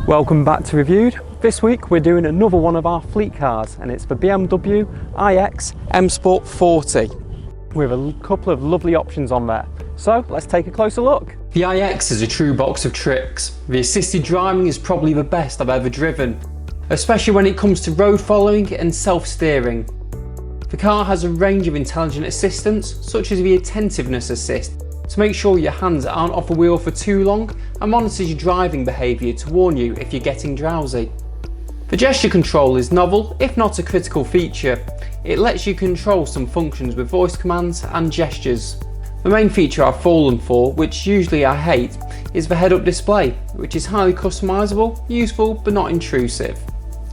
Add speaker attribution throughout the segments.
Speaker 1: Welcome back to Reviewed. This week we're doing another one of our fleet cars, and it's the BMW iX M Sport 40 with a couple of lovely options on there. So let's take a closer look. The iX is a true box of tricks. The assisted driving is probably the best I've ever driven, especially when it comes to road following and self-steering. The car has a range of intelligent assistants such as the attentiveness assist to make sure your hands aren't off the wheel for too long, and monitors your driving behaviour to warn you if you're getting drowsy. The gesture control is novel, if not a critical feature. It lets you control some functions with voice commands and gestures. The main feature I've fallen for, which usually I hate, is the head-up display, which is highly customisable, useful but not intrusive.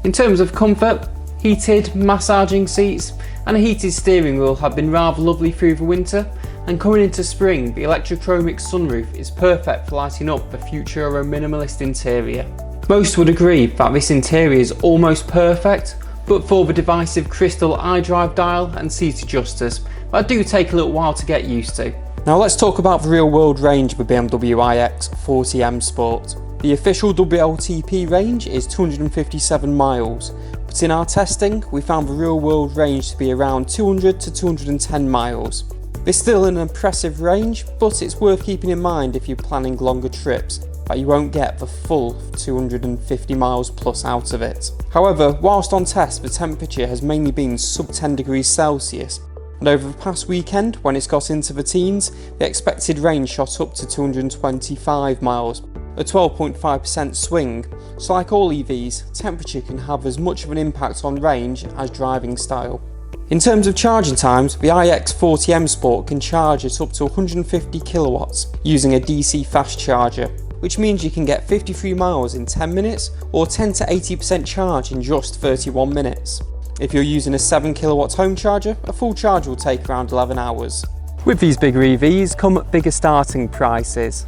Speaker 1: In terms of comfort, heated, massaging seats and a heated steering wheel have been rather lovely through the winter, and coming into spring, the electrochromic sunroof is perfect for lighting up the future of a minimalist interior. Most would agree that this interior is almost perfect, but for the divisive crystal iDrive dial and seat adjusters, that do take a little while to get used to. Now let's talk about the real world range of the BMW iX 40 M Sport. The official WLTP range is 257 miles, but in our testing we found the real world range to be around 200 to 210 miles. It's still an impressive range, but it's worth keeping in mind if you're planning longer trips that you won't get the full 250 miles plus out of it. However, whilst on test the temperature has mainly been sub 10 degrees Celsius, and over the past weekend when it's got into the teens, the expected range shot up to 225 miles, a 12.5% swing. So like all EVs, temperature can have as much of an impact on range as driving style. In terms of charging times, the iX 40 M Sport can charge at up to 150 kilowatts using a DC fast charger, which means you can get 53 miles in 10 minutes or 10 to 80% charge in just 31 minutes. If you're using a 7 kilowatt home charger, a full charge will take around 11 hours. With these bigger EVs come bigger starting prices.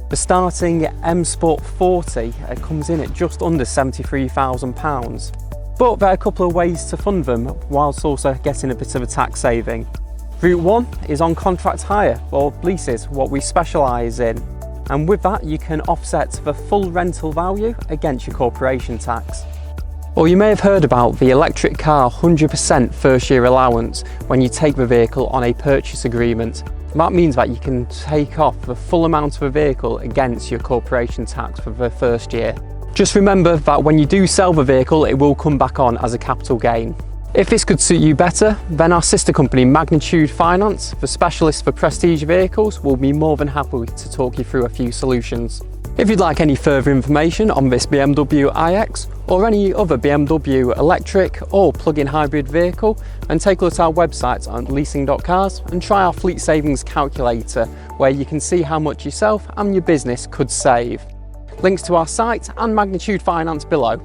Speaker 1: The starting M Sport 40 comes in at just under £73,000. But there are a couple of ways to fund them whilst also getting a bit of a tax saving. Route 1 is on contract hire or leases, what we specialise in, and with that you can offset the full rental value against your corporation tax. Or you may have heard about the electric car 100% first year allowance when you take the vehicle on a purchase agreement. That means that you can take off the full amount of a vehicle against your corporation tax for the first year. Just remember that when you do sell the vehicle, it will come back on as a capital gain. If this could suit you better, then our sister company Magnitude Finance, the specialist for prestige vehicles, will be more than happy to talk you through a few solutions. If you'd like any further information on this BMW iX or any other BMW electric or plug-in hybrid vehicle, then take a look at our website on leasing.cars and try our fleet savings calculator, where you can see how much yourself and your business could save. Links to our site and Magnitude Finance below.